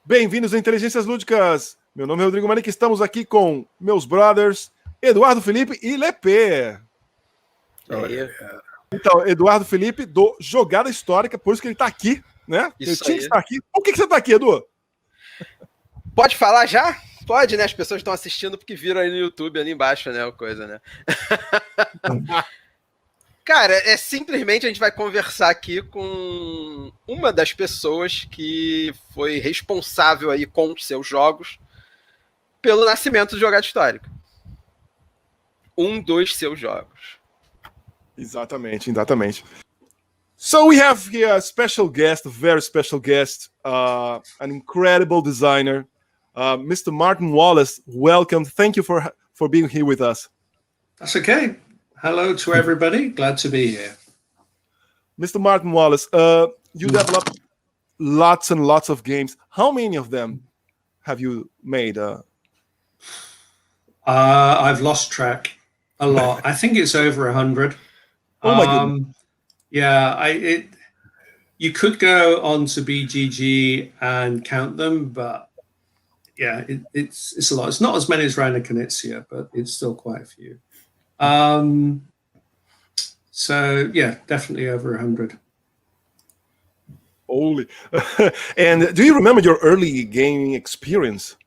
Bem-vindos a Inteligências Lúdicas. Meu nome é Rodrigo Manique, estamos aqui com meus brothers Eduardo Felipe e Lepe. Então, Eduardo Felipe do Jogada Histórica, por isso que ele está aqui, né? Ele tinha que estar aqui. Por que você está aqui, Edu? Pode falar já? Pode, né? As pessoas estão assistindo porque viram aí no YouTube, ali embaixo, né? Coisa, né? Cara, simplesmente a gente vai conversar aqui com uma das pessoas que foi responsável aí com os seus jogos pelo nascimento do Jogada Histórica. Um dos seus jogos. Exatamente. So we have here a special guest, a very special guest, an incredible designer, Mr. Martin Wallace. Welcome. Thank you for being here with us. That's okay. Hello to everybody. Glad to be here. Mr. Martin Wallace, you developed lots and lots of games. How many of them have you made? I've lost track. A lot. I think it's over 100. Oh my goodness. Yeah, you could go on to BGG and count them, but yeah, it's a lot. It's not as many as Reiner Knizia, but it's still quite a few. So yeah, definitely over 100. Holy. And do you remember your early gaming experience?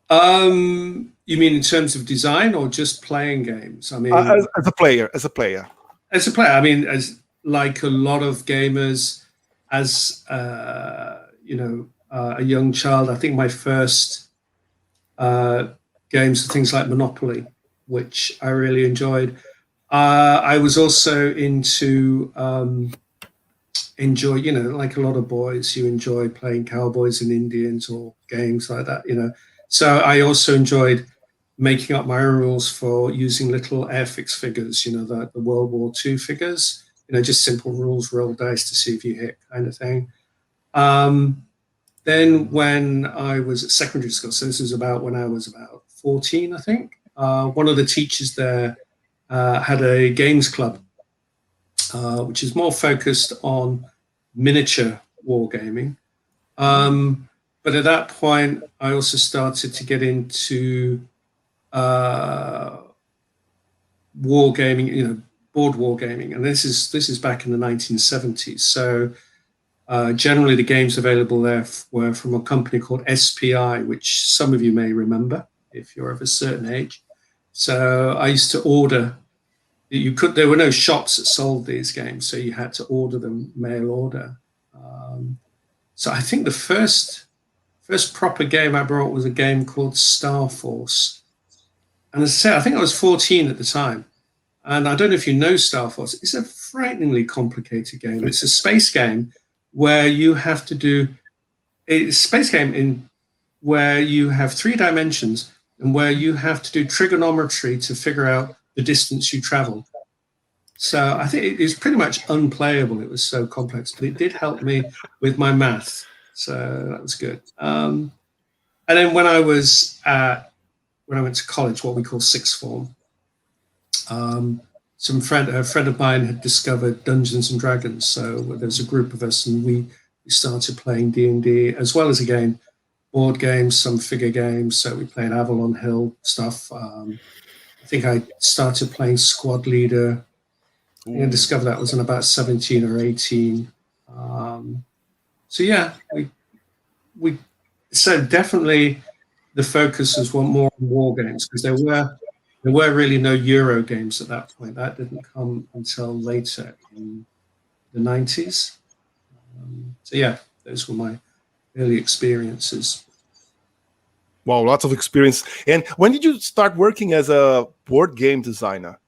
You mean in terms of design or just playing games? I mean, as a player. I mean, as like a lot of gamers, as a young child, I think my first games are things like Monopoly, which I really enjoyed. I was also into like a lot of boys, you enjoy playing cowboys and Indians or games like that, So I also enjoyed making up my own rules for using little Airfix figures, the World War II figures, just simple rules, roll dice to see if you hit kind of thing. Then when I was at secondary school, so this was about when I was about 14, I think, one of the teachers there had a games club, which is more focused on miniature wargaming. But at that point, I also started to get into wargaming, board wargaming, and this is back in the 1970s. So generally, the games available there were from a company called SPI, which some of you may remember if you're of a certain age. So I used to order. There were no shops that sold these games, so you had to order them mail order. So I think the first proper game I brought was a game called Star Force. And as I said, I think I was 14 at the time. And I don't know if you know Star Force. It's a frighteningly complicated game. It's a space game where you have to do where you have 3 dimensions and where you have to do trigonometry to figure out the distance you travel. So I think it is pretty much unplayable. It was so complex, but it did help me with my math. So that was good. And then when I went to college, what we call sixth form, a friend of mine had discovered Dungeons and Dragons. So there was a group of us, and we started playing D&D, as well as, again, board games, some figure games. So we played Avalon Hill stuff. I think I started playing Squad Leader. I discovered that was in about 17 or 18. So yeah, so definitely the focus was more on war games, because there were really no Euro games at that point. That didn't come until later in the 90s. So yeah, those were my early experiences. Wow, lots of experience. And when did you start working as a board game designer?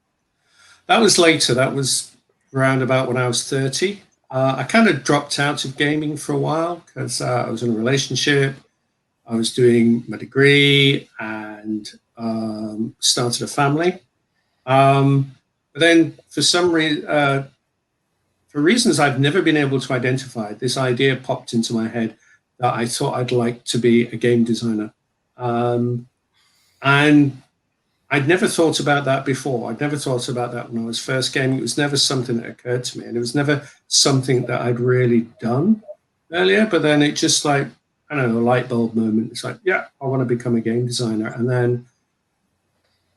That was later. That was around about when I was 30. I kind of dropped out of gaming for a while because I was in a relationship. I was doing my degree and started a family. But then for some reason, for reasons I've never been able to identify, this idea popped into my head that I thought I'd like to be a game designer. And I'd never thought about that before. I'd never thought about that when I was first gaming. It was never something that occurred to me, and it was never something that I'd really done earlier. But then it just like I don't know, a light bulb moment. It's like, yeah, I want to become a game designer. And then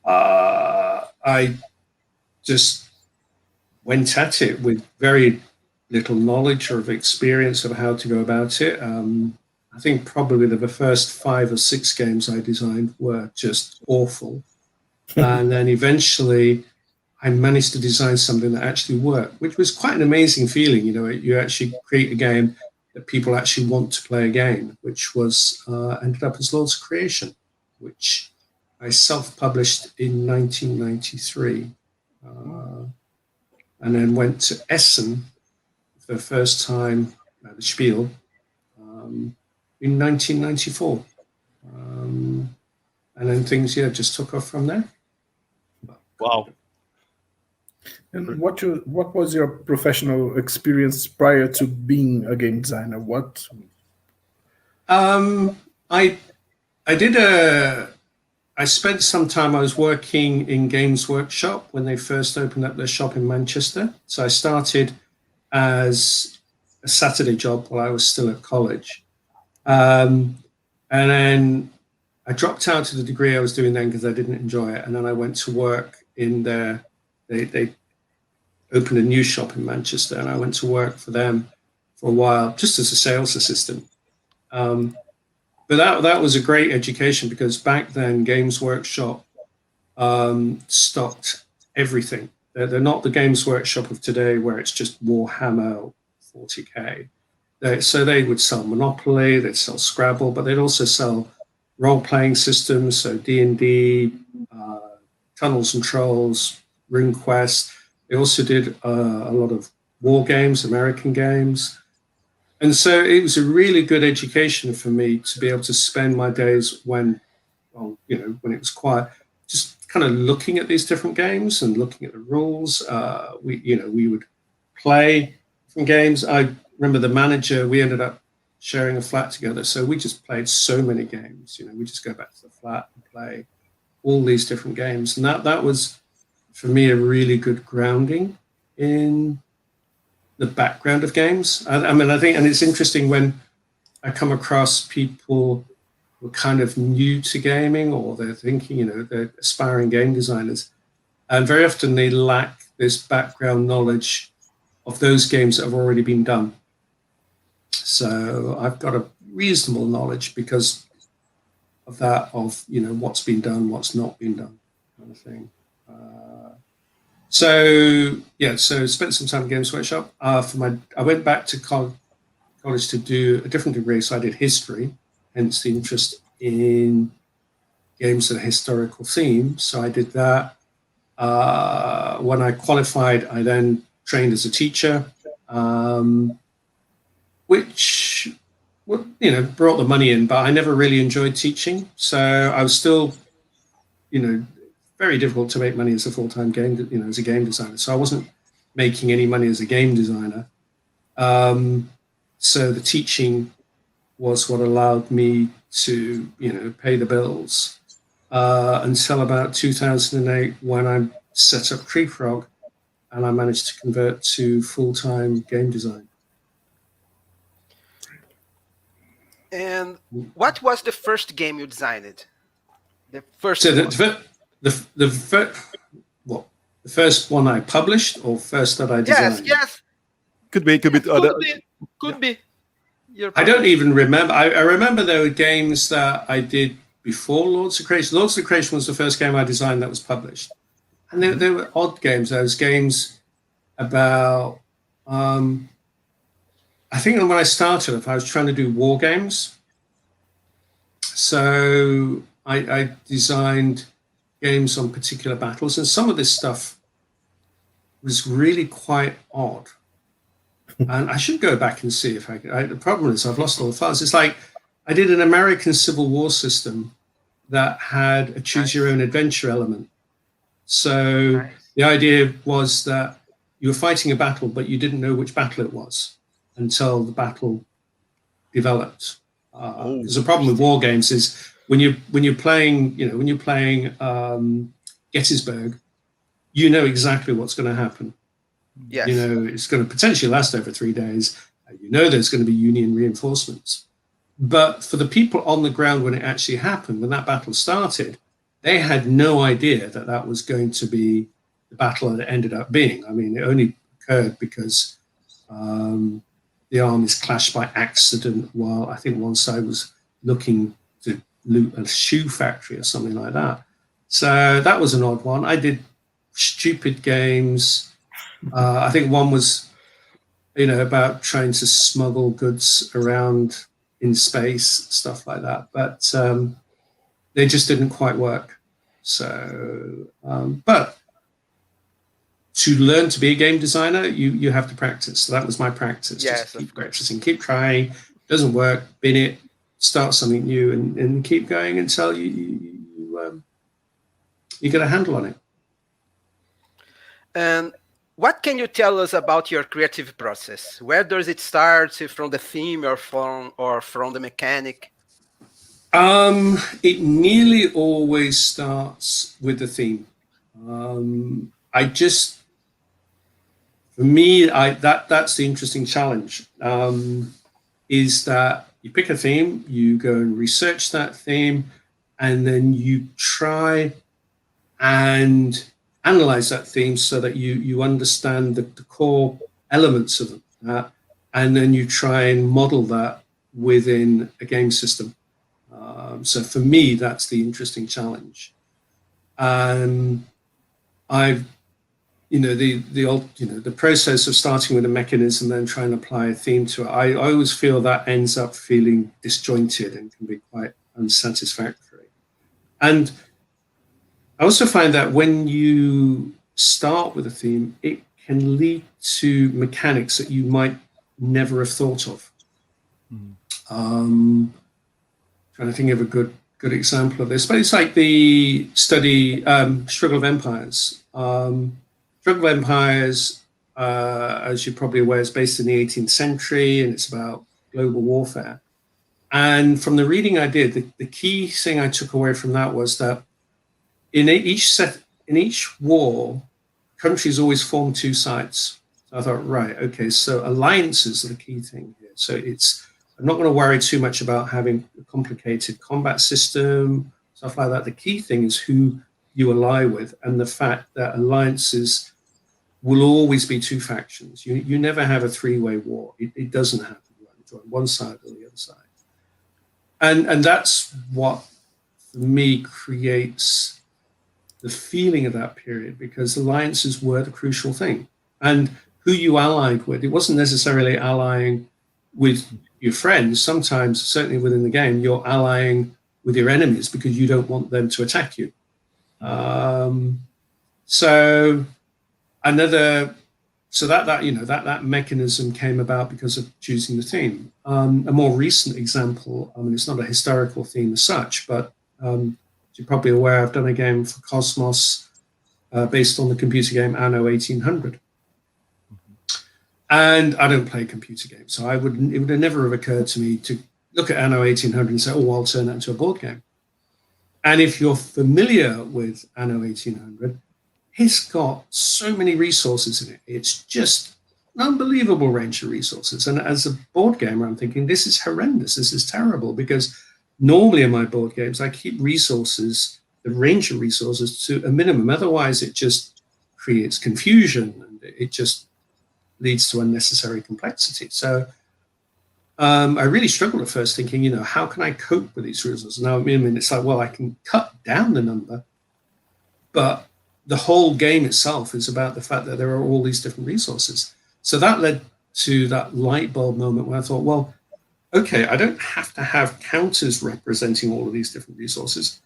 I just went at it with very little knowledge or experience of how to go about it. I think probably the first 5 or 6 games I designed were just awful. And then eventually I managed to design something that actually worked, which was quite an amazing feeling. You know, you actually create a game that people actually want to play again, which was ended up as Lords of Creation, which I self-published in 1993, and then went to Essen for the first time at the Spiel in 1994. And then things, just took off from there. Wow. And what was your professional experience prior to being a game designer? What? I spent some time, I was working in Games Workshop when they first opened up their shop in Manchester. So I started as a Saturday job while I was still at college. And then I dropped out to the degree I was doing then because I didn't enjoy it. And then I went to work in they opened a new shop in Manchester, and I went to work for them for a while, just as a sales assistant. But that was a great education, because back then Games Workshop stocked everything. They're not the Games Workshop of today where it's just Warhammer 40K. So they would sell Monopoly, they'd sell Scrabble, but they'd also sell role-playing systems, so D&D, Tunnels and Trolls, RuneQuest. They also did a lot of war games, American games. And so it was a really good education for me to be able to spend my days when it was quiet, just kind of looking at these different games and looking at the rules. We would play different games. I remember the manager, we ended up sharing a flat together. So we just played so many games. We just go back to the flat and play all these different games. And that was, for me, a really good grounding in the background of games. I think, and it's interesting when I come across people who are kind of new to gaming, or they're thinking, they're aspiring game designers, and very often they lack this background knowledge of those games that have already been done. So I've got a reasonable knowledge because of that, of what's been done, what's not been done, kind of thing. So spent some time in Games Workshop. I went back to college to do a different degree, so I did history, hence the interest in games with a historical theme. So I did that. When I qualified, I then trained as a teacher, which brought the money in, but I never really enjoyed teaching. So I was still, very difficult to make money as a full-time as a game designer. So I wasn't making any money as a game designer. So the teaching was what allowed me to, pay the bills until about 2008, when I set up Tree Frog, and I managed to convert to full-time game design. And what was the first game you designed? The first one. The first one I published, or first that I designed? Yes. Could be. Could be. I don't even remember. I remember there were games that I did before Lords of Creation. Lords of Creation was the first game I designed that was published. And there were odd games. There was games about, I think when I started, I was trying to do war games. So I designed games on particular battles, and some of this stuff was really quite odd. And I should go back and see if I could. The problem is I've lost all the files. It's like I did an American Civil War system that had a choose-your-own-adventure element. So the idea was that you were fighting a battle, but you didn't know which battle it was until the battle developed. Because the problem with war games is when you're playing Gettysburg, you know exactly what's going to happen. Yes. It's going to potentially last over 3 days. There's going to be Union reinforcements. But for the people on the ground when it actually happened, when that battle started, they had no idea that that was going to be the battle that it ended up being. I mean, it only occurred because the armies clashed by accident while I think one side was looking to loot a shoe factory or something like that. So that was an odd one. I did stupid games. I think one was, about trying to smuggle goods around in space, stuff like that. But they just didn't quite work. So, but to learn to be a game designer, you have to practice. So that was my practice. Yes, just keep practicing, keep trying. Doesn't work, bin it, start something new, and keep going until you get a handle on it. And what can you tell us about your creative process? Where does it start? From the theme or from the mechanic? It nearly always starts with the theme. For me, that's the interesting challenge, is that you pick a theme, you go and research that theme, and then you try and analyze that theme so that you understand the core elements of that, and then you try and model that within a game system. So for me, that's the interesting challenge. I've the process of starting with a mechanism, then trying to apply a theme to it, I always feel that ends up feeling disjointed and can be quite unsatisfactory. And I also find that when you start with a theme, it can lead to mechanics that you might never have thought of. Trying to think of a good example of this, but it's like the study Struggle of Empires. Struggle of Empires, as you're probably aware, is based in the 18th century, and it's about global warfare. And from the reading I did, the key thing I took away from that was that in each war, countries always form two sides. So I thought, right, okay, so alliances are the key thing here. So I'm not going to worry too much about having a complicated combat system, stuff like that. The key thing is who you ally with, and the fact that alliances will always be two factions. You never have a three-way war. It doesn't happen. You join one side or the other side. And that's what, for me, creates the feeling of that period, because alliances were the crucial thing. And who you allied with, it wasn't necessarily allying with your friends. Sometimes, certainly within the game, you're allying with your enemies because you don't want them to attack you. That mechanism came about because of choosing the theme. A more recent example, I mean, it's not a historical theme as such, but as you're probably aware, I've done a game for Cosmos based on the computer game Anno 1800. And I don't play computer games, so it would have never have occurred to me to look at Anno 1800 and say, oh, I'll turn that into a board game. And if you're familiar with Anno 1800, it's got so many resources in it. It's just an unbelievable range of resources. And as a board gamer, I'm thinking, this is horrendous. This is terrible, because normally in my board games, I keep the range of resources to a minimum. Otherwise, it just creates confusion, and it just leads to unnecessary complexity. So I really struggled at first thinking, how can I cope with these resources? Now, I mean, it's like, well, I can cut down the number, but the whole game itself is about the fact that there are all these different resources. So that led to that light bulb moment where I thought, well, okay, I don't have to have counters representing all of these different resources.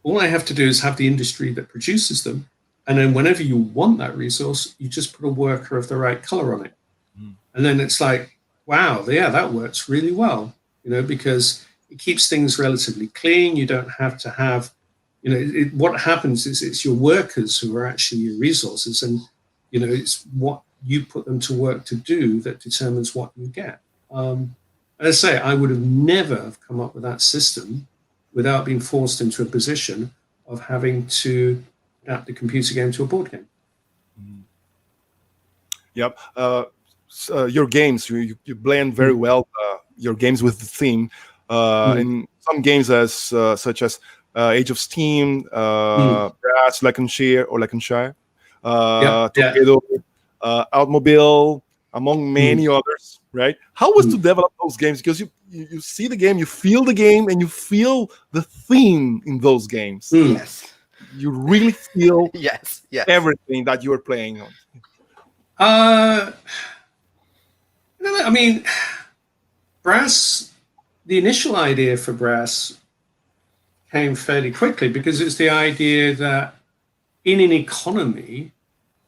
All I have to do is have the industry that produces them. And then whenever you want that resource, you just put a worker of the right color on it. And then it's like, wow, yeah, that works really well, because it keeps things relatively clean. You don't have to have, what happens is it's your workers who are actually your resources, and, it's what you put them to work to do that determines what you get. As I say, I would have never have come up with that system without being forced into a position of having to adapt the computer game to a board game. Yep. Your games, you blend very well your games with the theme. in some games as such as Age of Steam, Brass, Lancashire, Torpedo, Automobile, among many others, right? How was to develop those games? Because you see the game, you feel the game, and you feel the theme in those games. Yes. You really feel Yes. everything that you are playing on. I mean, Brass, the initial idea for Brass came fairly quickly because it's the idea that in an economy,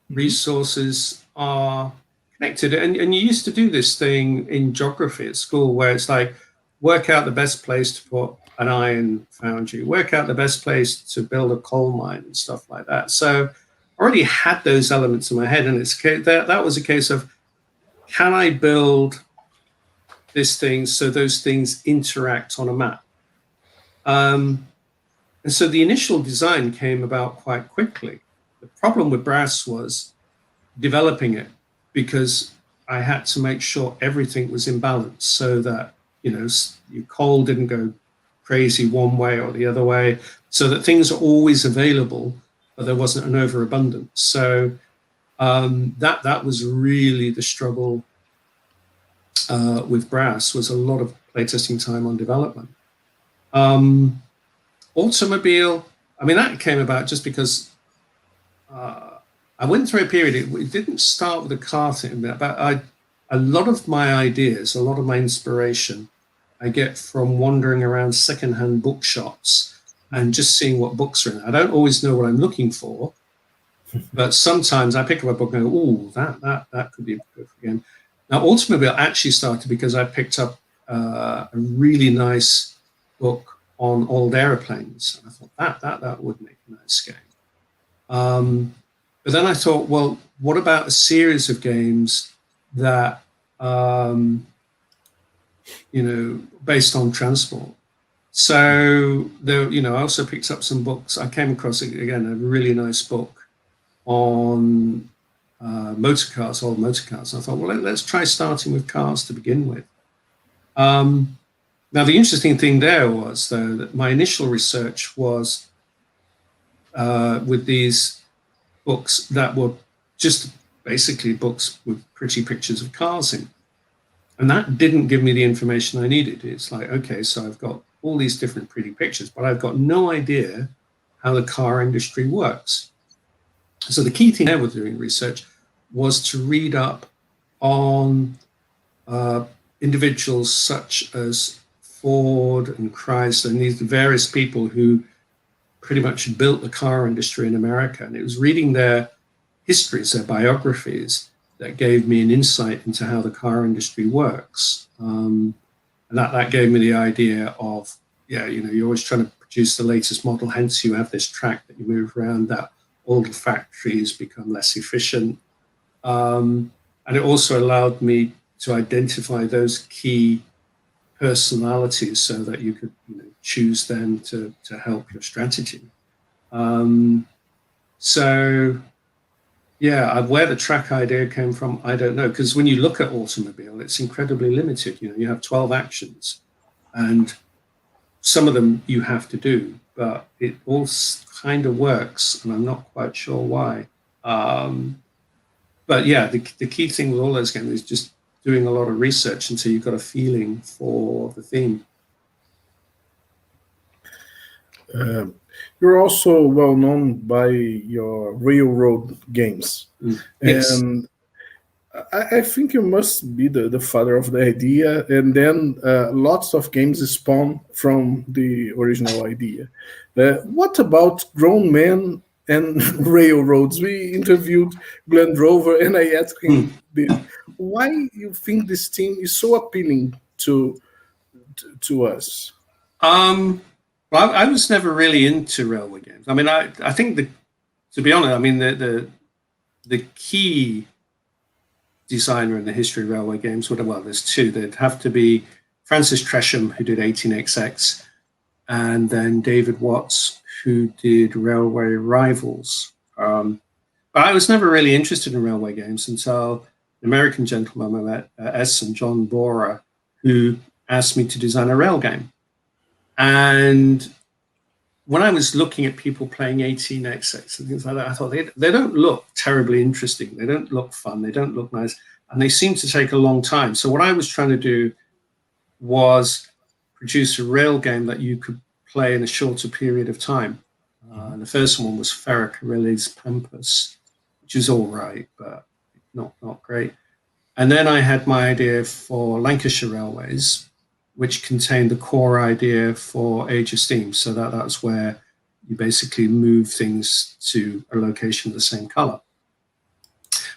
resources are connected. And you used to do this thing in geography at school where it's like, work out the best place to put an iron foundry, work out the best place to build a coal mine and stuff like that. So I already had those elements in my head, and that was a case of, can I build this thing so those things interact on a map? And so the initial design came about quite quickly. The problem with Brass was developing it, because I had to make sure everything was in balance so that, your coal didn't go crazy one way or the other way, so that things are always available, but there wasn't an overabundance. So that was really the struggle with Brass, was a lot of playtesting time on development. Automobile, I mean, that came about just because I went through a period, it didn't start with a car thing, but a lot of my ideas, a lot of my inspiration, I get from wandering around secondhand bookshops and just seeing what books are in. I don't always know what I'm looking for, but sometimes I pick up a book and go, oh, that could be a good game. Now, Automobile actually started because I picked up a really nice book on old airplanes. And I thought that would make a nice game. But then I thought, well, what about a series of games that, based on transport? So I also picked up some books. I came across, again, a really nice book on motor cars, old motor cars. I thought, well, let's try starting with cars to begin with. Now, the interesting thing there was, though, that my initial research was with these books that were just basically books with pretty pictures of cars in. And that didn't give me the information I needed. It's like, okay, so I've got all these different pretty pictures, but I've got no idea how the car industry works. So the key thing there with doing research was to read up on individuals such as Ford and Chrysler and these various people who pretty much built the car industry in America. And it was reading their histories, their biographies, that gave me an insight into how the car industry works. And that gave me the idea of, you're always trying to produce the latest model, hence you have this track that you move around, that older factories become less efficient. And it also allowed me to identify those key personalities so that you could choose them to help your strategy. Where the track idea came from, I don't know, because when you look at Automobile, it's incredibly limited. You have 12 actions, and some of them you have to do, but it all kind of works, and I'm not quite sure why. But yeah, the key thing with all those games is just doing a lot of research until you've got a feeling for the theme. You're also well known by your railroad games. Yes. And I think you must be the father of the idea, and then lots of games spawn from the original idea. What about grown men and railroads? We interviewed Glenn Drover, and I asked him this: why you think this theme is so appealing to us? Well, I was never really into railway games. I mean, I think to be honest, I mean the key designer in the history of railway games there's two. There'd have to be Francis Tresham, who did 18XX, and then David Watts, who did Railway Rivals. But I was never really interested in railway games until an American gentleman I met, John Borer, who asked me to design a rail game. And when I was looking at people playing 18xx and things like that, I thought they don't look terribly interesting. They don't look fun. They don't look nice. And they seem to take a long time. So what I was trying to do was produce a rail game that you could play in a shorter period of time. And the first one was Ferrocarriles Pampas, which is all right, but not great. And then I had my idea for Lancashire Railways, which contained the core idea for Age of Steam. So that was where you basically move things to a location of the same color.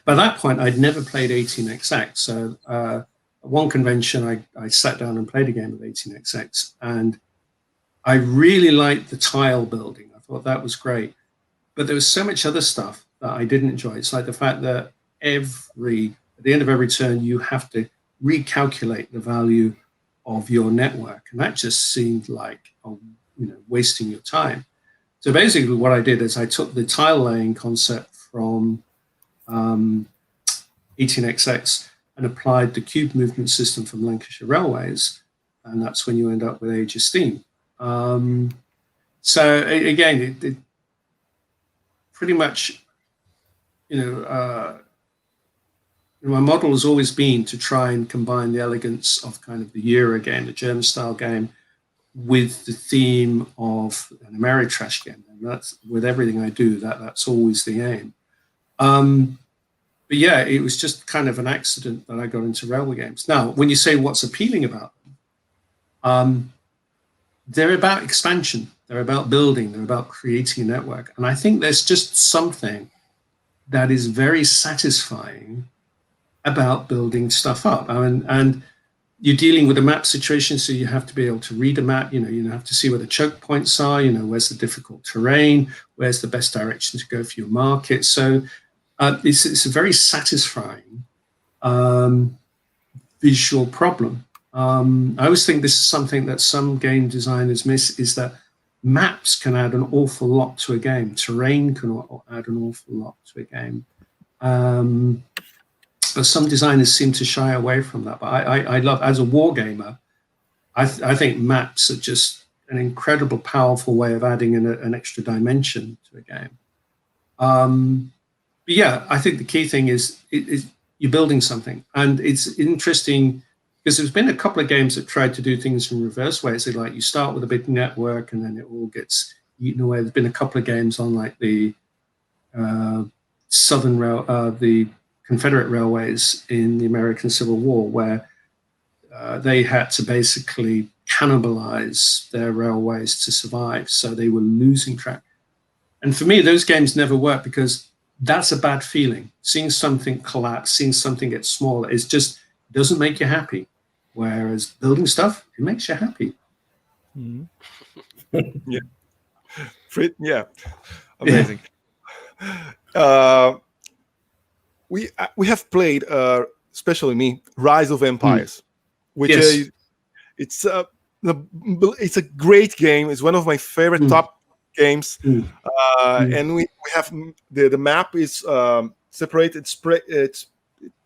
By that point, I'd never played 18xx. So at one convention, I sat down and played a game of 18xx, and I really liked the tile building. I thought that was great. But there was so much other stuff that I didn't enjoy. It's like the fact that at the end of every turn, you have to recalculate the value of your network. And that just seemed like, wasting your time. So basically what I did is I took the tile laying concept from 18xx and applied the cube movement system from Lancashire Railways. And that's when you end up with Age of Steam. So again, it pretty much, my model has always been to try and combine the elegance of kind of the Euro game, the German style game, with the theme of an Ameritrash game. And that's with everything I do, that's always the aim. But yeah, it was just kind of an accident that I got into railway games. Now, when you say what's appealing about them, they're about expansion. They're about building. They're about creating a network. And I think there's just something that is very satisfying about building stuff up. And you're dealing with a map situation, so you have to be able to read a map. You have to see where the choke points are. Where's the difficult terrain? Where's the best direction to go for your market? So it's a very satisfying visual problem. I always think this is something that some game designers miss, is that maps can add an awful lot to a game. Terrain can add an awful lot to a game. But some designers seem to shy away from that. But I love, as a war gamer, I think maps are just an incredible, powerful way of adding an extra dimension to a game. But yeah, I think the key thing is you're building something. And it's interesting because there's been a couple of games that tried to do things in reverse ways. They like, you start with a big network and then it all gets eaten away. There's been a couple of games on like the the Confederate railways in the American Civil War, where they had to basically cannibalize their railways to survive. So they were losing track. And for me, those games never work because that's a bad feeling. Seeing something collapse, seeing something get smaller, it doesn't make you happy. Whereas building stuff, it makes you happy. Mm-hmm. Yeah. Amazing. We have played, especially me, Rise of Empires, which is it's a great game. It's one of my favorite top games, and we have the map is separated. It's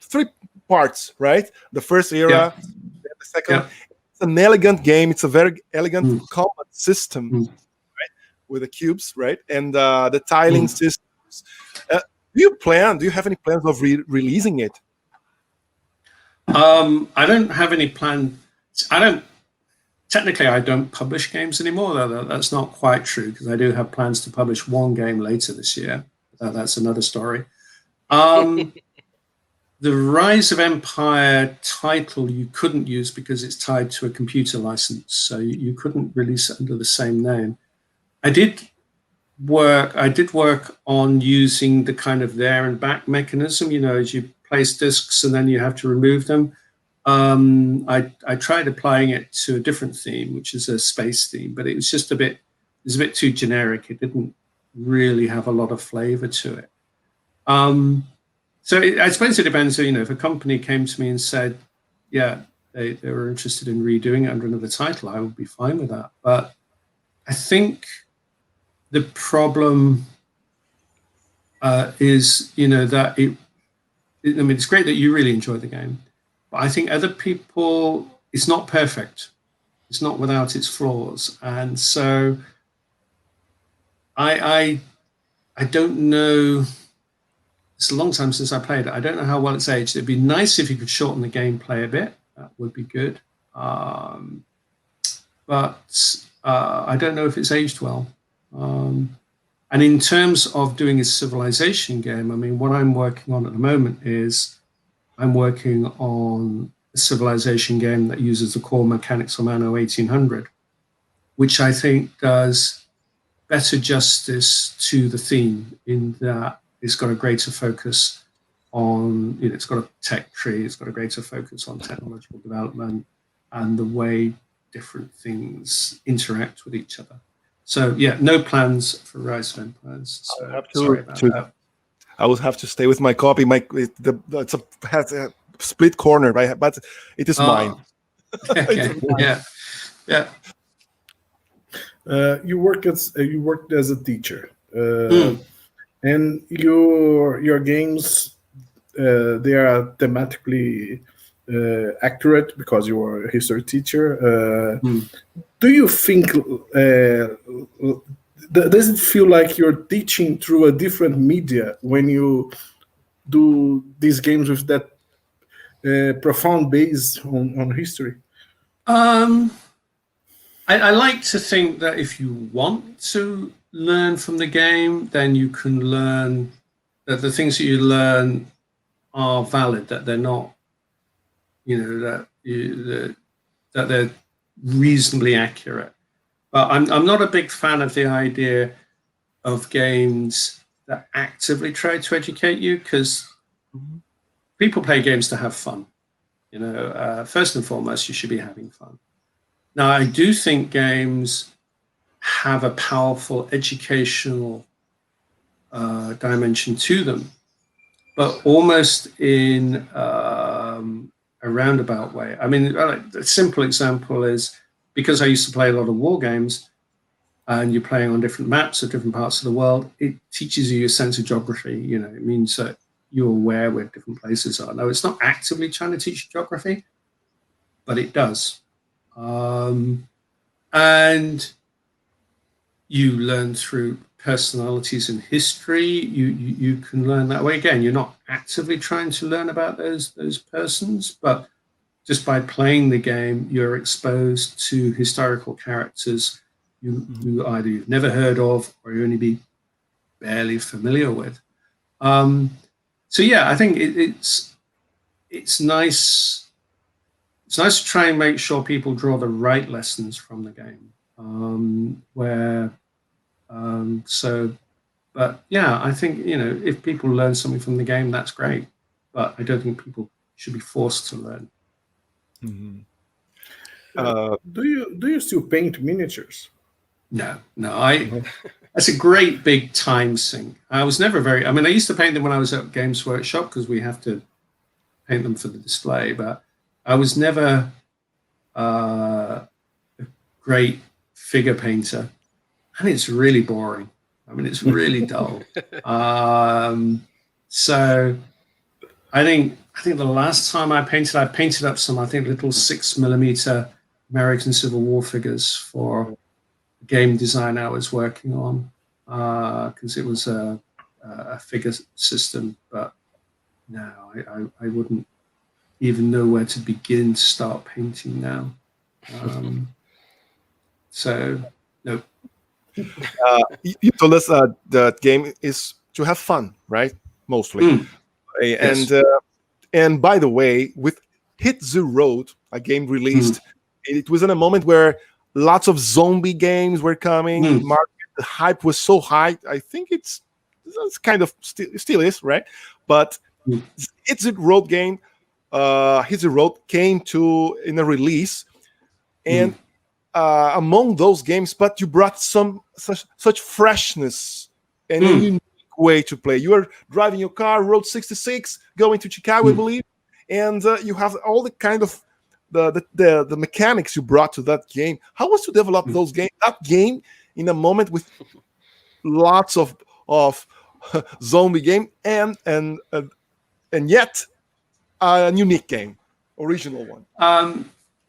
3 parts, right? The first era, the second. Yeah. It's an elegant game. It's a very elegant combat system, right? With the cubes, right, and the tiling systems. Do you have any plans of releasing it? I don't have any plan. Technically, I don't publish games anymore. That's not quite true, because I do have plans to publish one game later this year. That's another story. The Rise of Empire title you couldn't use because it's tied to a computer license, so you couldn't release it under the same name. I did work on using the kind of there and back mechanism, as you place discs and then you have to remove them. I tried applying it to a different theme, which is a space theme, but it was just a bit too generic. It didn't really have a lot of flavor to it. So I suppose it depends. If a company came to me and said, yeah, they were interested in redoing it under another title, I would be fine with that. But I think the problem is, that it's great that you really enjoy the game, but I think other people, it's not perfect. It's not without its flaws. And so I don't know. It's a long time since I played it. I don't know how well it's aged. It'd be nice if you could shorten the gameplay a bit. That would be good. But I don't know if it's aged well. And in terms of doing a civilization game, I mean, what I'm working on at the moment is I'm working on a civilization game that uses the core mechanics of Anno 1800, which I think does better justice to the theme in that it's got a greater focus on, it's got a tech tree, it's got a greater focus on technological development and the way different things interact with each other. So yeah, no plans for Rise of Empires. So sorry about that. I will have to stay with my copy. Has a split corner, but it is mine. Okay. Yeah. You worked as a teacher, and your games they are thematically accurate because you are a history teacher. Do you think does it feel like you're teaching through a different media when you do these games with that profound base on history? I like to think that if you want to learn from the game, then you can learn that the things that you learn are valid, that they're not, that they're reasonably accurate. But I'm not a big fan of the idea of games that actively try to educate you, because people play games to have fun. First and foremost, you should be having fun. Now, I do think games have a powerful educational dimension to them, but almost in a roundabout way. I mean, a simple example is, because I used to play a lot of war games, and you're playing on different maps of different parts of the world, it teaches you a sense of geography. It means that you're aware where different places are. Now, it's not actively trying to teach you geography, but it does. And you learn through personalities in history. You can learn that way. Again, you're not actively trying to learn about those persons, but just by playing the game, you're exposed to historical characters you either you've never heard of or you only be barely familiar with. So yeah, I think it's nice. It's nice to try and make sure people draw the right lessons from the game. But yeah, I think if people learn something from the game, that's great. But I don't think people should be forced to learn. Mm-hmm. Do you still paint miniatures? No. That's a great big time sink. I was never I used to paint them when I was at Games Workshop because we have to paint them for the display, but I was never a great figure painter, and it's really boring. It's really dull. So I think the last time I painted up some, little 6mm American Civil War figures for a game design I was working on, because it was a figure system. But no, I wouldn't even know where to begin to start painting now. So no. You told us the game is to have fun, right? Mostly. Yes. And by the way, with Hit the Road, a game released, it was in a moment where lots of zombie games were coming. The hype was so high. I think it's kind of still is, right? But Hit the Road game, Hit the Road came to in a release, and among those games, but you brought such freshness and a unique way to play. You are driving your car, Road 66, going to Chicago, I believe, and you have all the kind of the mechanics you brought to that game. How was to develop that game in a moment with lots of zombie game and yet a unique game, original one?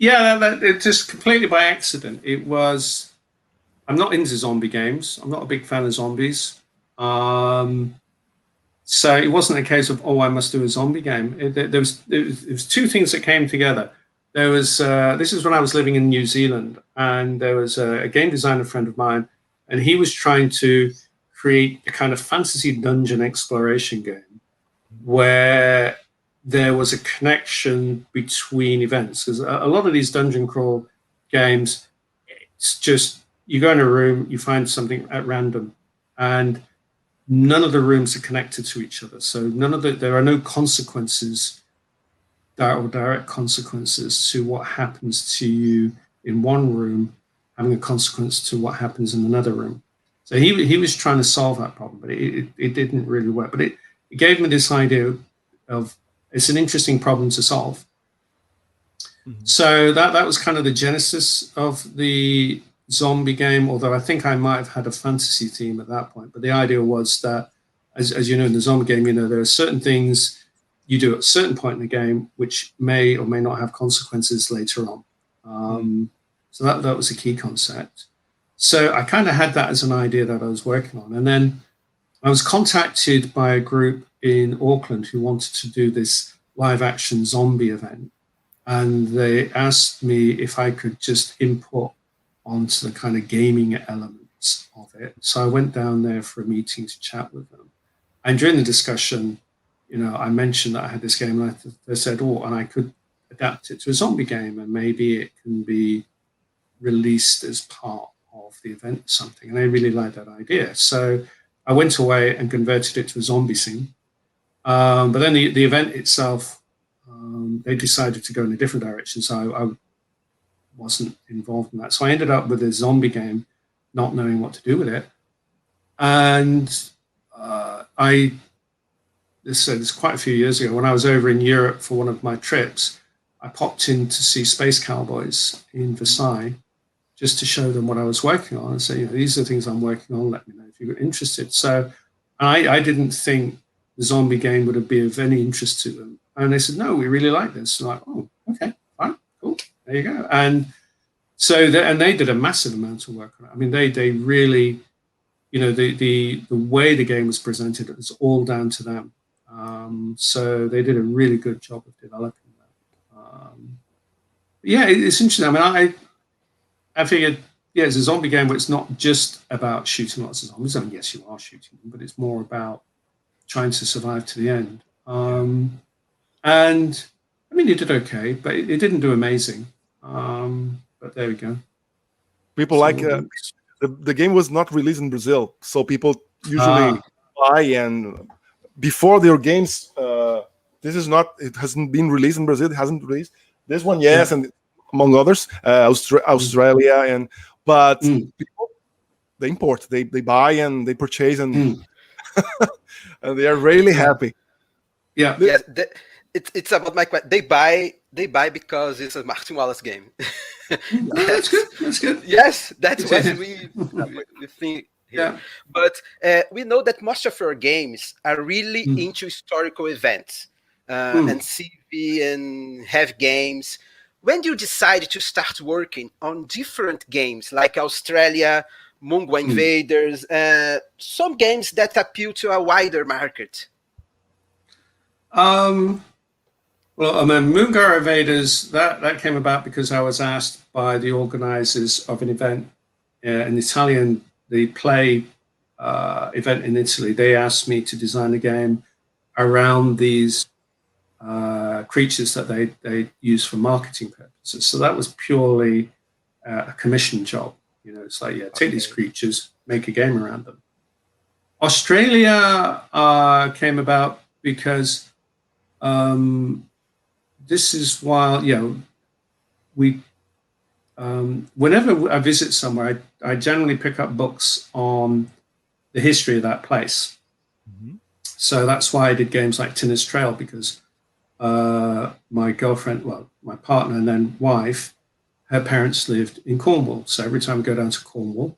Yeah, it just completely by accident. It was. I'm not into zombie games. I'm not a big fan of zombies. So it wasn't a case of, oh, I must do a zombie game. There was two things that came together. There was this is when I was living in New Zealand, and there was a game designer friend of mine, and he was trying to create a kind of fantasy dungeon exploration game where there was a connection between events. Because a lot of these dungeon crawl games, it's just you go in a room, you find something at random, and none of the rooms are connected to each other. So there are no consequences, direct consequences to what happens to you in one room, having a consequence to what happens in another room. So he was trying to solve that problem, but it didn't really work. But it gave me this idea of it's an interesting problem to solve. Mm-hmm. So that was kind of the genesis of the zombie game, although I think I might have had a fantasy theme at that point. But the idea was that, as you know, in the zombie game, there are certain things you do at a certain point in the game which may or may not have consequences later on. So that was a key concept. So I kind of had that as an idea that I was working on. And then I was contacted by a group in Auckland who wanted to do this live action zombie event. And they asked me if I could just input onto the kind of gaming elements of it. So I went down there for a meeting to chat with them. And during the discussion, I mentioned that I had this game, and they said, and I could adapt it to a zombie game, and maybe it can be released as part of the event or something. And I really liked that idea. So I went away and converted it to a zombie scene. But then the event itself, they decided to go in a different direction. So I wasn't involved in that. So I ended up with a zombie game, not knowing what to do with it. And this is quite a few years ago, when I was over in Europe for one of my trips, I popped in to see Space Cowboys in Versailles just to show them what I was working on and say, these are the things I'm working on. Let me know if you're interested. So I didn't think the zombie game would be of any interest to them. And they said, no, we really like this. And I'm like, oh, okay, fine, cool. There you go. And so they did a massive amount of work on it. I mean, they really, the way the game was presented, it was all down to them. So they did a really good job of developing that. Yeah, it's interesting. I mean, I figured, it's a zombie game where it's not just about shooting lots of zombies. I mean, yes, you are shooting them, but it's more about trying to survive to the end. And I mean, it did okay, but it didn't do amazing. But there we go. People the game was not released in Brazil, so people usually buy, and before their games, it hasn't been released in Brazil. It hasn't released this one, yes, and among others, Australia, but people, they import, they buy and they purchase, and and they are really happy. Yeah, it's about my question. They buy because it's a Martin Wallace game. That's good. That's good. Yes, that's what we think here. Yeah. But we know that most of your games are really into historical events and CV and have games. When do you decide to start working on different games like Australia, Mongol Invaders, some games that appeal to a wider market? Well, I mean, Moongar Invaders, that came about because I was asked by the organizers of an event, an Italian, the play event in Italy. They asked me to design a game around these creatures that they use for marketing purposes. So that was purely a commission job. It's like, take these creatures, make a game around them. Australia came about because this is while, we, whenever I visit somewhere, I generally pick up books on the history of that place. Mm-hmm. So that's why I did games like Tinner's Trail, because my girlfriend, my partner and then wife, her parents lived in Cornwall. So every time I go down to Cornwall,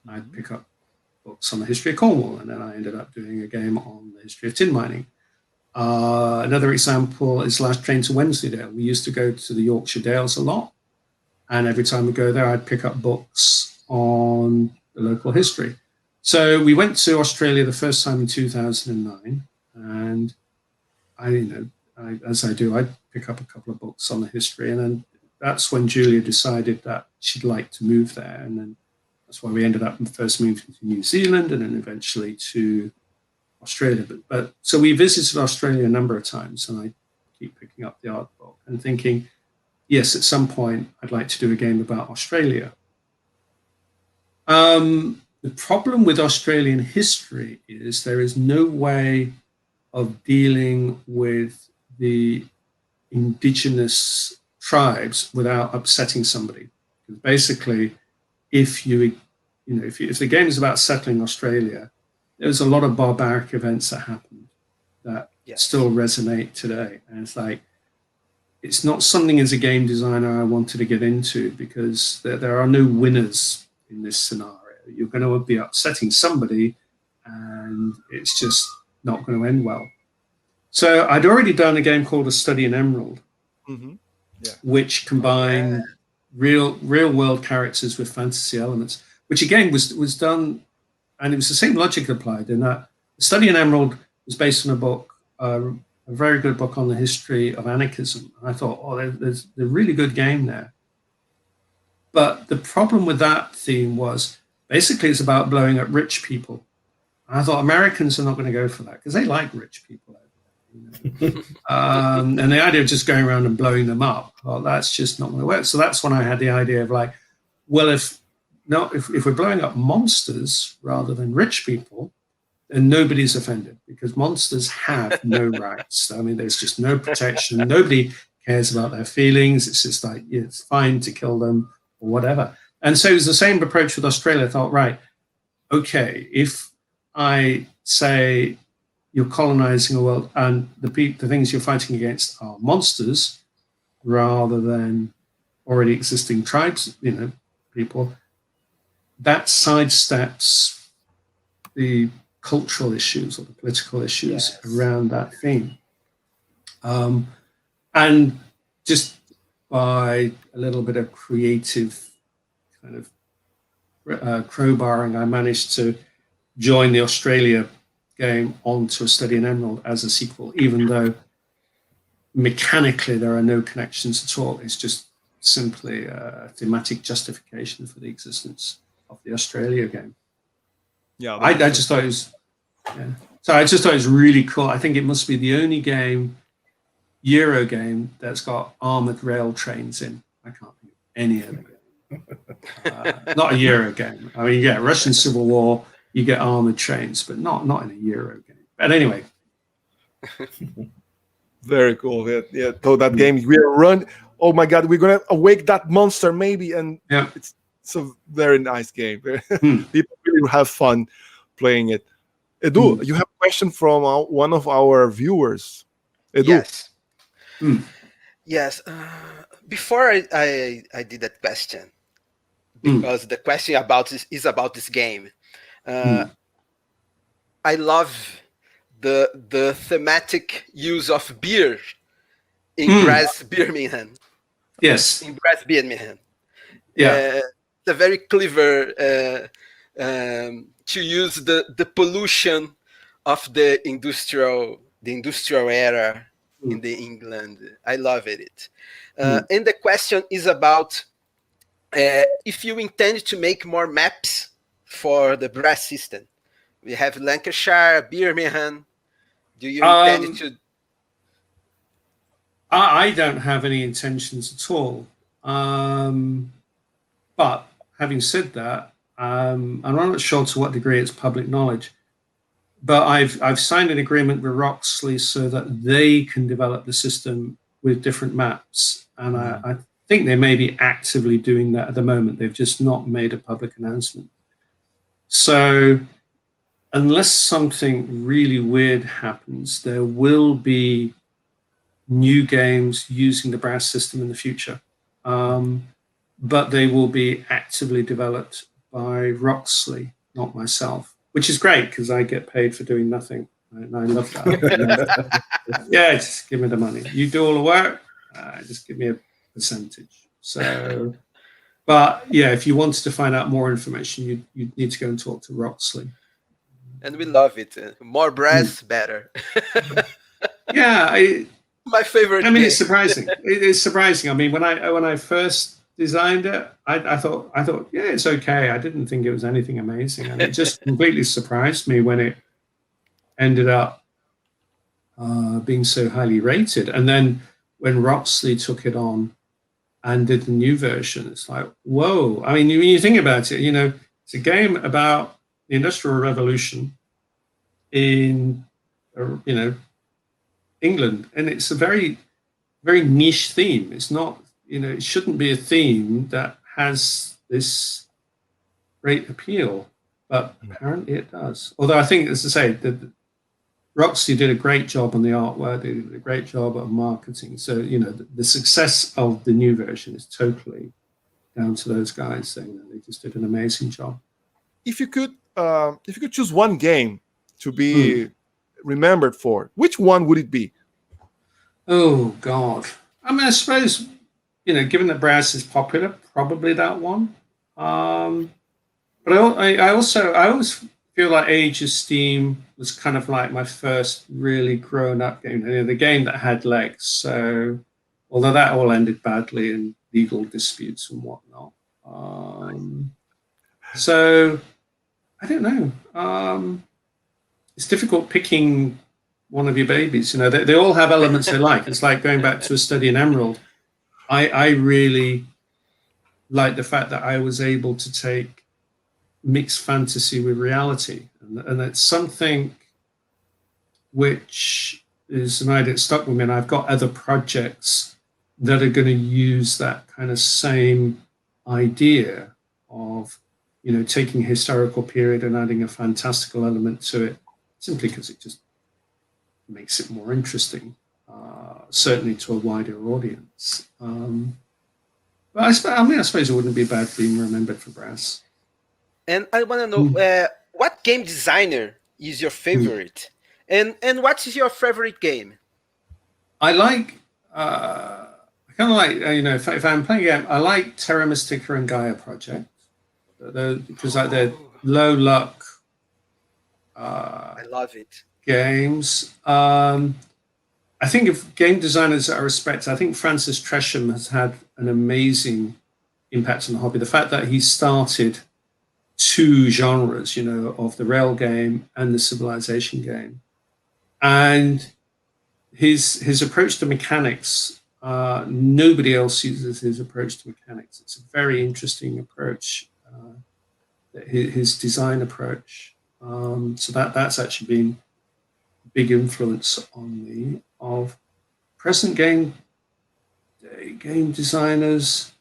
I'd pick up books on the history of Cornwall. And then I ended up doing a game on the history of tin mining. Another example is Last Train to Wensleydale. We used to go to the Yorkshire Dales a lot. And every time we go there, I'd pick up books on the local history. So we went to Australia the first time in 2009, and as I do, I'd pick up a couple of books on the history, and then that's when Julia decided that she'd like to move there, and then that's why we ended up first moving to New Zealand and then eventually to Australia. But so we visited Australia a number of times, and I keep picking up the art book and thinking, yes, at some point I'd like to do a game about Australia. The problem with Australian history is there is no way of dealing with the indigenous tribes without upsetting somebody. Because basically, if the game is about settling Australia, there's a lot of barbaric events that happened that still resonate today. And it's like, it's not something as a game designer I wanted to get into, because there are no winners in this scenario. You're going to be upsetting somebody, and it's just not going to end well. So I'd already done a game called A Study in Emerald, which combined real world characters with fantasy elements, which again was done, and it was the same logic applied in that A Study in Emerald was based on a book, a very good book on the history of anarchism. And I thought, there's a really good game there. But the problem with that theme was basically it's about blowing up rich people. And I thought Americans are not going to go for that because they like rich people. And the idea of just going around and blowing them up, well, that's just not going to work. So that's when I had the idea of like, well, if we're blowing up monsters rather than rich people, then nobody's offended, because monsters have no rights. I mean, there's just no protection. Nobody cares about their feelings. It's just like, it's fine to kill them or whatever. And so it was the same approach with Australia. I thought, right, okay, if I say you're colonizing a world and the things you're fighting against are monsters rather than already existing tribes, people, that sidesteps the cultural issues or the political issues around that theme. And just by a little bit of creative kind of crowbarring, I managed to join the Australia game onto A Study in Emerald as a sequel, even though mechanically there are no connections at all. It's just simply a thematic justification for the existence of the Australia game. Yeah, I just thought it was. Yeah. So I just thought it was really cool. I think it must be the only Euro game that's got armored rail trains in. I can't think of any other game. Not a Euro game. I mean, yeah, Russian Civil War, you get armored trains, but not in a Euro game. But anyway. Very cool. Yeah. So that game, we're run. Oh my God, we're gonna awake that monster maybe, and it's a very nice game. People really have fun playing it. Edu, you have a question from one of our viewers. Edu. Yes. Yes. Before I did that question, because the question is about this game. I love the thematic use of beer in Brass Birmingham. Yes. In Brass Birmingham. Yeah. It's a very clever to use the pollution of the industrial era in the England. I love it. And the question is about if you intend to make more maps for the Brass system. We have Lancashire, Birmingham. Do you intend to? I don't have any intentions at all. But having said that, I'm not sure to what degree it's public knowledge, but I've signed an agreement with Roxley so that they can develop the system with different maps, and I think they may be actively doing that at the moment. They've just not made a public announcement. So unless something really weird happens, there will be new games using the Brass system in the future, but they will be actively developed by Roxley, not myself, which is great because I get paid for doing nothing, and I love that. Yeah, just give me the money. You do all the work, just give me a percentage. So But yeah, if you wanted to find out more information, you'd need to go and talk to Roxley. And we love it. More brass, better. Yeah, My favorite. I mean, game. it's surprising. It's surprising. I mean, when I first designed it, I thought, yeah, it's okay. I didn't think it was anything amazing, and it just completely surprised me when it ended up being so highly rated. And then when Roxley took it on and did the new version, it's like, whoa. I mean, when you think about it, it's a game about the Industrial Revolution in, England, and it's a very, very niche theme. It's not, it shouldn't be a theme that has this great appeal, but apparently it does. Although I think, as I say, Roxy did a great job on the artwork, they did a great job of marketing. So, the success of the new version is totally down to those guys saying that they just did an amazing job. If you could choose one game to be remembered for, which one would it be? Oh God! I mean, I suppose given that brass is popular, probably that one. But I always feel like Age of Steam was kind of like my first really grown-up game, the game that had legs. So, although that all ended badly in legal disputes and whatnot, so I don't know. It's difficult picking one of your babies. They all have elements they like. It's like going back to A Study in Emerald. I really like the fact that I was able to take mixed fantasy with reality, and it's something which is an idea that stuck with me. And I've got other projects that are going to use that kind of same idea of taking a historical period and adding a fantastical element to it, simply because it just makes it more interesting, certainly to a wider audience. But I suppose it wouldn't be bad being remembered for brass. And I want to know what game designer is your favorite, and what is your favorite game? I like, I kind of like, if I'm playing a game, I like Terra Mystica and Gaia Project, because they're low luck. I love it. Games. I think of game designers that I respect, I think Francis Tresham has had an amazing impact on the hobby. The fact that he started two genres, of the rail game and the civilization game, and his approach to mechanics. Nobody else uses his approach to mechanics. It's a very interesting approach. His design approach. So that's actually been a big influence on me. Of present game designers,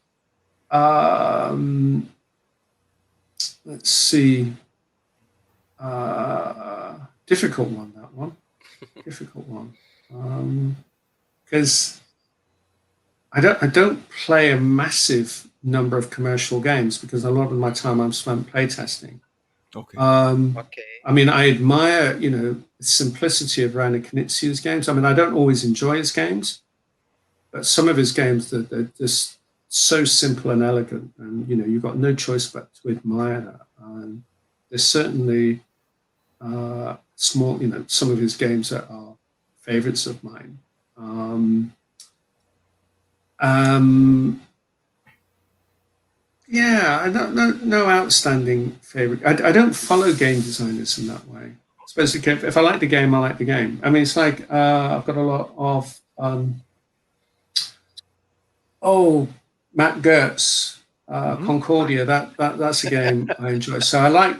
let's see, difficult one, that one, difficult one, because I don't play a massive number of commercial games because a lot of my time I'm spent playtesting. Okay. Okay. I mean, I admire, the simplicity of Rainer Knizia's games. I mean, I don't always enjoy his games, but some of his games, they're just so simple and elegant, and you've got no choice but to admire that. And there's certainly small, some of his games that are favorites of mine. Yeah, I don't no outstanding favorite. I don't follow game designers in that way. Especially if I like the game, I like the game. I mean, it's like I've got a lot of Matt Gertz, Concordia. That's a game I enjoy. So I like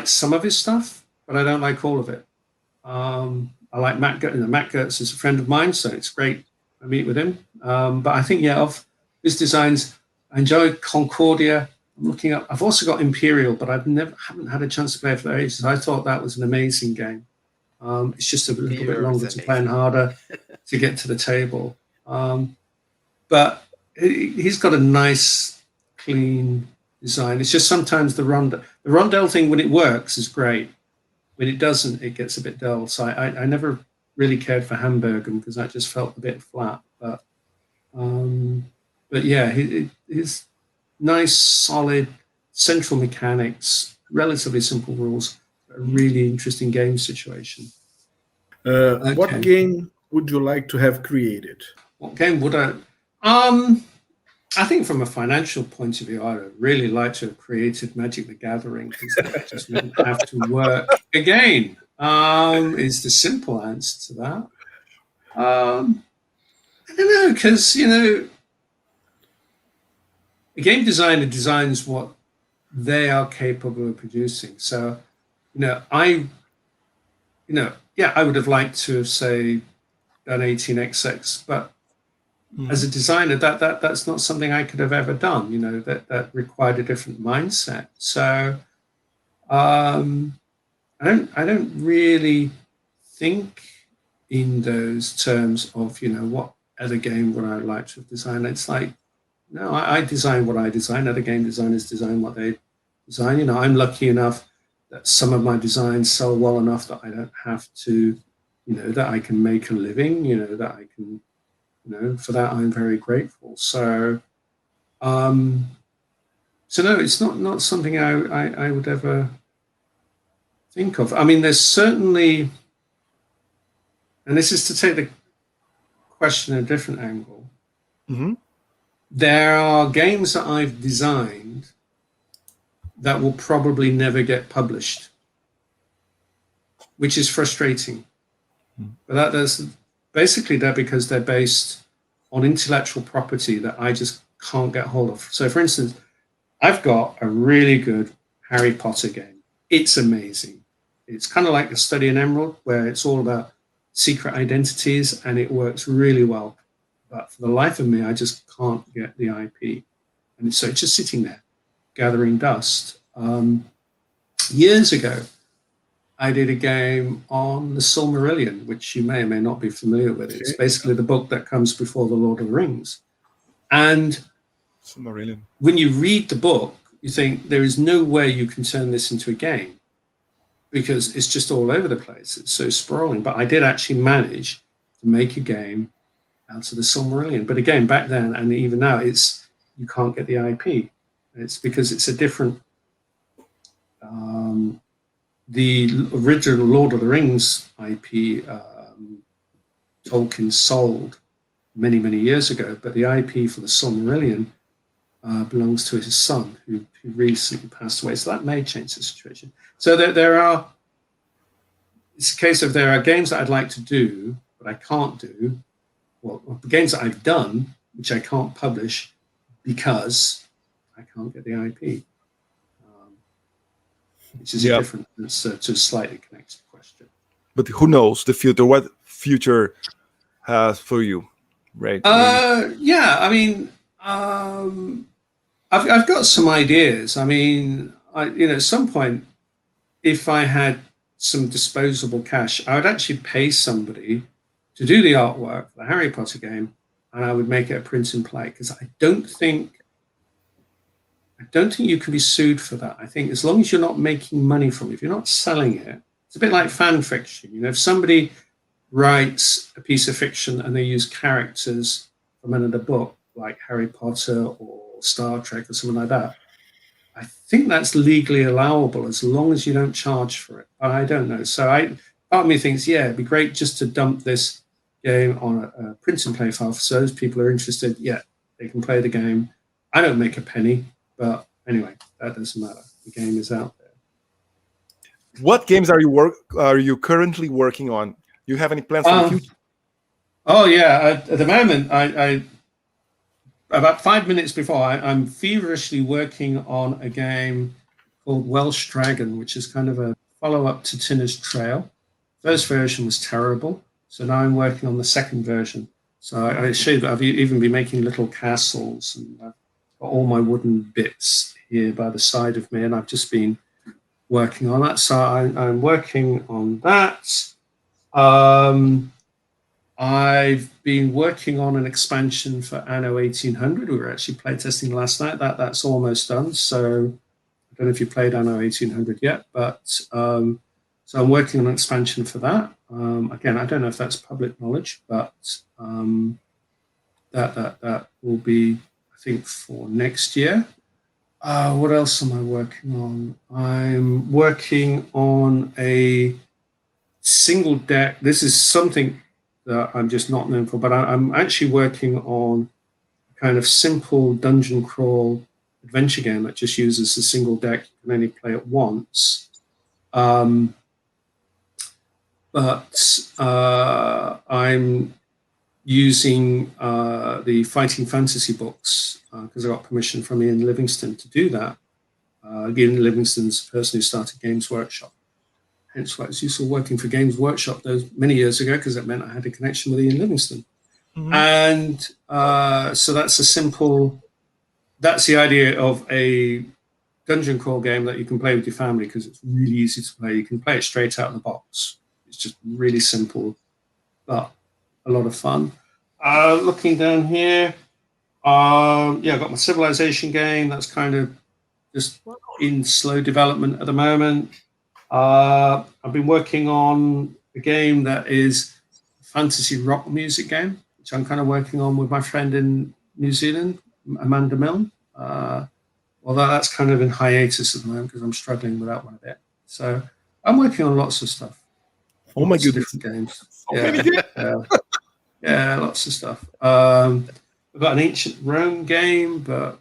some of his stuff, but I don't like all of it. I like Matt Gertz. Matt Gertz is a friend of mine, so it's great I meet with him. But I think of his designs. I enjoy Concordia. I'm looking up. I've also got Imperial, but haven't had a chance to play it for ages. I thought that was an amazing game. It's just a little bit longer to play and harder to get to the table. But he's got a nice, clean design. It's just sometimes the rondel thing, when it works, is great. When it doesn't, it gets a bit dull. So I never really cared for Hamburgen because that just felt a bit flat. But yeah, his nice, solid, central mechanics, relatively simple rules, a really interesting game situation. What game would you like to have created? What game would I? I think from a financial point of view, I'd really like to have created Magic the Gathering because it just wouldn't have to work again. Is the simple answer to that. I don't know, because, you know, a game designer designs what they are capable of producing. So, I would have liked to have, say, done 18xx, but as a designer, that's not something I could have ever done. That required a different mindset. So, I don't really think in those terms of what other game would I like to have designed. It's like, no, I design what I design. Other game designers design what they design. I'm lucky enough that some of my designs sell well enough that I don't have to, that I can make a living. That I can. For that I'm very grateful. So, no, it's not something I would ever think of. I mean, there's certainly, and this is to take the question a different angle. Mm-hmm. There are games that I've designed that will probably never get published, which is frustrating. But basically, they're because they're based on intellectual property that I just can't get hold of. So, for instance, I've got a really good Harry Potter game. It's amazing. It's kind of like A Study in Emerald, where it's all about secret identities, and it works really well. But for the life of me, I just can't get the IP. And so it's just sitting there, gathering dust. Years ago, I did a game on the Silmarillion, which you may or may not be familiar with. It's basically the book that comes before the Lord of the Rings. And Silmarillion. When you read the book, you think there is no way you can turn this into a game because it's just all over the place. It's so sprawling. But I did actually manage to make a game out of the Silmarillion. But again, back then and even now, you can't get the IP. It's because it's a different... the original Lord of the Rings IP, Tolkien sold many, many years ago, but the IP for the Silmarillion belongs to his son, who recently passed away. So that may change the situation. So it's a case of there are games that I'd like to do, but I can't do. Well, the games that I've done, which I can't publish because I can't get the IP. Which is a different, to a slightly connected question. But who knows the future? What future has for you, right? Yeah, I mean, I've got some ideas. I mean, at some point, if I had some disposable cash, I would actually pay somebody to do the artwork for the Harry Potter game, and I would make it a print and play, because I don't think you can be sued for that. I think as long as you're not making money from it, if you're not selling it, it's a bit like fan fiction. If somebody writes a piece of fiction and they use characters from another book, like Harry Potter or Star Trek or something like that, I think that's legally allowable as long as you don't charge for it. But I don't know. So part of me thinks, yeah, it'd be great just to dump this game on a print and play file. So those people who are interested, yeah, they can play the game. I don't make a penny. But anyway, that doesn't matter. The game is out there. What games are you currently working on? Do you have any plans for the future? Oh yeah, at the moment, I about 5 minutes before, I'm feverishly working on a game called Welsh Dragon, which is kind of a follow-up to Tinner's Trail. First version was terrible, so now I'm working on the second version. So I showed that I've even been making little castles and got all my wooden bits here by the side of me, and I've just been working on that. So I'm working on that. I've been working on an expansion for Anno 1800. We were actually playtesting last night. That's almost done. So I don't know if you played Anno 1800 yet, but so I'm working on an expansion for that. Again, I don't know if that's public knowledge, but that will be, I think, for next year. What else am I working on? I'm working on a single deck. This is something that I'm just not known for, but I'm actually working on a kind of simple dungeon crawl adventure game that just uses a single deck. You can only play it once. I'm using the Fighting Fantasy books because I got permission from Ian Livingstone to do that. Ian Livingstone's the person who started Games Workshop. Hence why I was useful working for Games Workshop those many years ago, because that meant I had a connection with Ian Livingstone. Mm-hmm. And so that's the idea of a dungeon crawl game that you can play with your family, because it's really easy to play. You can play it straight out of the box. It's just really simple, but a lot of fun. Looking down here, I've got my Civilization game that's kind of just in slow development at the moment. I've been working on a game that is a fantasy rock music game, which I'm kind of working on with my friend in New Zealand, Amanda Milne. Although that's kind of in hiatus at the moment because I'm struggling with that one a bit. So I'm working on lots of stuff. Oh my goodness. Different games. Yeah, lots of stuff. We've got an ancient Rome game, but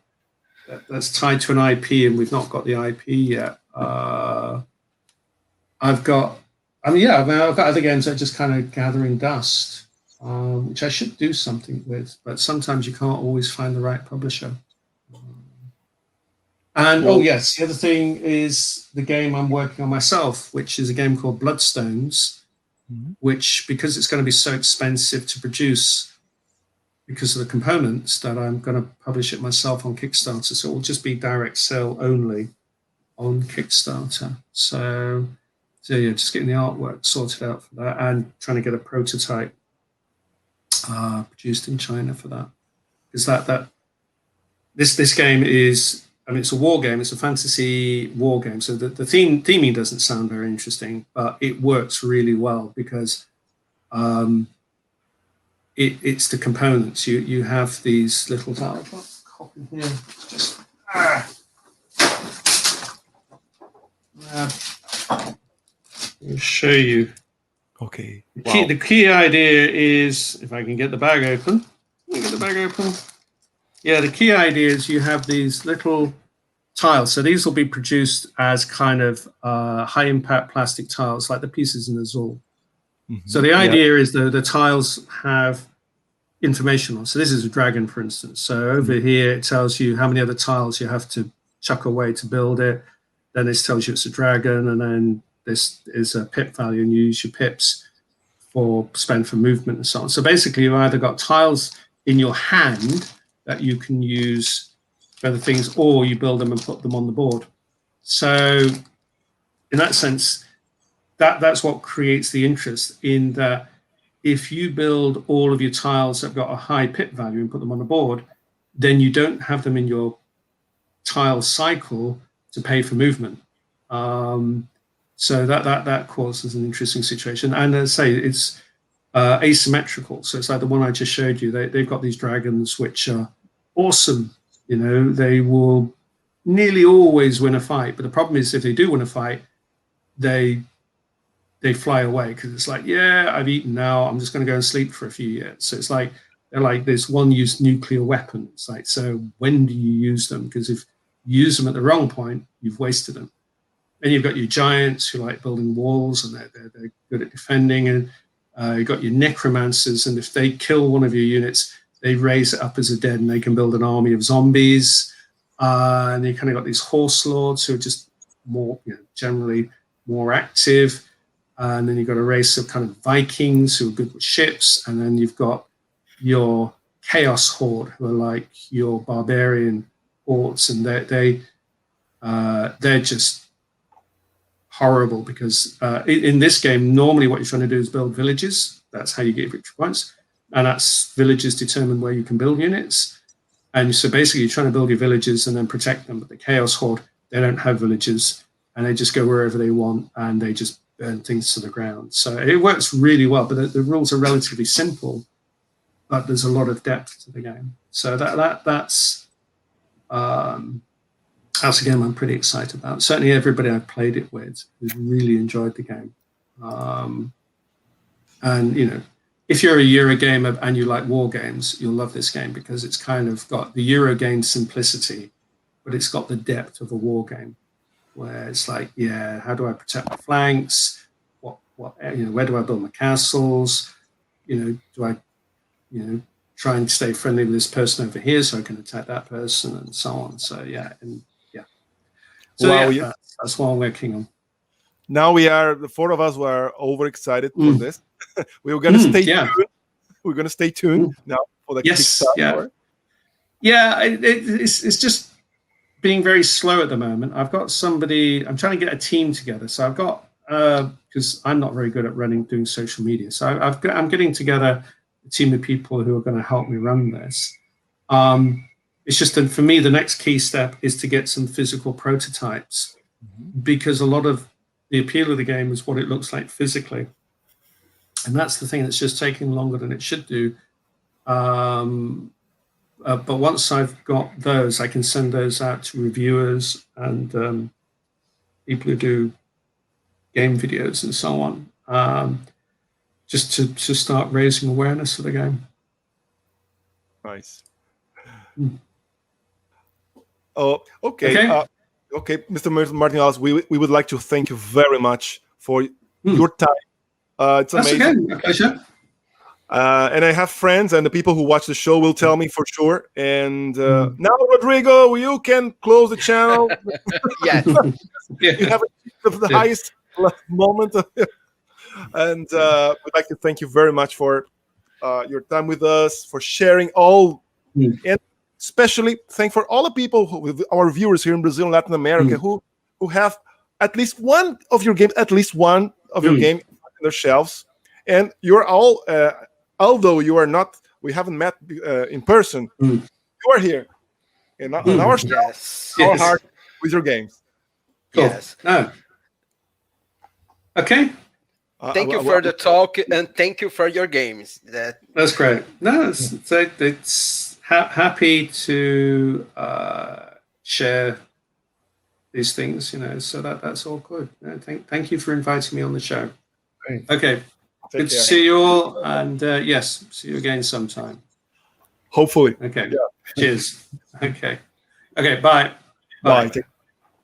that's tied to an IP, and we've not got the IP yet. I've got other games that are just kind of gathering dust, which I should do something with, but sometimes you can't always find the right publisher. The other thing is the game I'm working on myself, which is a game called Bloodstones, which, because it's going to be so expensive to produce because of the components, that I'm going to publish it myself on Kickstarter. So it will just be direct sale only on Kickstarter. So just getting the artwork sorted out for that and trying to get a prototype produced in China for that. Because this game is, it's a war game. It's a fantasy war game. So the theming doesn't sound very interesting, but it works really well because it's the components. You have these little. I've got a copy here. Just I'll show you. Okay. The key idea is, if I can get the bag open. Yeah, the key idea is you have these little tiles. So these will be produced as kind of high impact plastic tiles, like the pieces in the Zool. Mm-hmm. So the idea is the tiles have information on. So this is a dragon, for instance. So over here, it tells you how many other tiles you have to chuck away to build it. Then this tells you it's a dragon, and then this is a pip value, and you use your pips for spend for movement and so on. So basically, you've either got tiles in your hand that you can use for other things, or you build them and put them on the board. So in that sense, that's what creates the interest, in that if you build all of your tiles that have got a high pip value and put them on the board, then you don't have them in your tile cycle to pay for movement. So that causes an interesting situation. And as I say, it's asymmetrical. So it's like the one I just showed you. They've got these dragons which are awesome. They will nearly always win a fight. But the problem is, if they do win a fight, they fly away, because it's like, I've eaten now, I'm just going to go and sleep for a few years. So it's like, they're like this one-use nuclear weapon. It's like, so when do you use them? Because if you use them at the wrong point, you've wasted them. And you've got your giants who like building walls, and they're good at defending. And you've got your necromancers, and if they kill one of your units, they raise it up as a dead, and they can build an army of zombies. And you kind of got these horse lords who are just more, generally more active. And then you've got a race of kind of Vikings who are good with ships. And then you've got your Chaos Horde, who are like your barbarian hordes. And they're just horrible, because in this game, normally what you're trying to do is build villages. That's how you get victory points. And that's villages determine where you can build units. And so basically you're trying to build your villages and then protect them. But the Chaos Horde, they don't have villages, and they just go wherever they want, and they just burn things to the ground. So it works really well, but the rules are relatively simple, but there's a lot of depth to the game. So that's that's a game I'm pretty excited about. Certainly everybody I've played it with has really enjoyed the game. And, you know, if you're a Euro gamer and you like war games, you'll love this game because it's kind of got the Euro game simplicity, but it's got the depth of a war game where it's like, yeah, how do I protect my flanks? Where do I build my castles? You know, do I, try and stay friendly with this person over here so I can attack that person and so on. So, yeah. So, wow, that's what I'm working on. Now the four of us were overexcited for this. We're going to stay tuned. We're going to stay tuned now for the Kickstarter. Yeah, it's just being very slow at the moment. I've got somebody, I'm trying to get a team together. So I've got, because I'm not very good at doing social media. So I'm getting together a team of people who are going to help me run this. It's just that for me, the next key step is to get some physical prototypes because a lot of the appeal of the game is what it looks like physically. And that's the thing that's just taking longer than it should do. But once I've got those, I can send those out to reviewers and people who do game videos and so on, just to start raising awareness of the game. Nice. Oh, okay. Okay, Mr. Martin Wallace, we would like to thank you very much for your time. It's amazing. That's okay. My pleasure. And I have friends, and the people who watch the show will tell me for sure. And now, Rodrigo, you can close the channel. Yes. You have the highest moment. And we'd like to thank you very much for your time with us, for sharing all, and especially thank for all the people, our viewers here in Brazil and Latin America, who have at least one of your games, your game in their shelves. And you're all, although you are not, we haven't met in person, you are here in our shelves, our heart with your games. Cool. Yes. Okay. Thank you for the talk and thank you for your games. That's great. No, it's happy to share these things, so that's all good. Thank you for inviting me on the show. Great. Okay. Good to see you all, and yes, see you again sometime. Hopefully. Okay. Yeah. Cheers. Okay. Bye. Bye.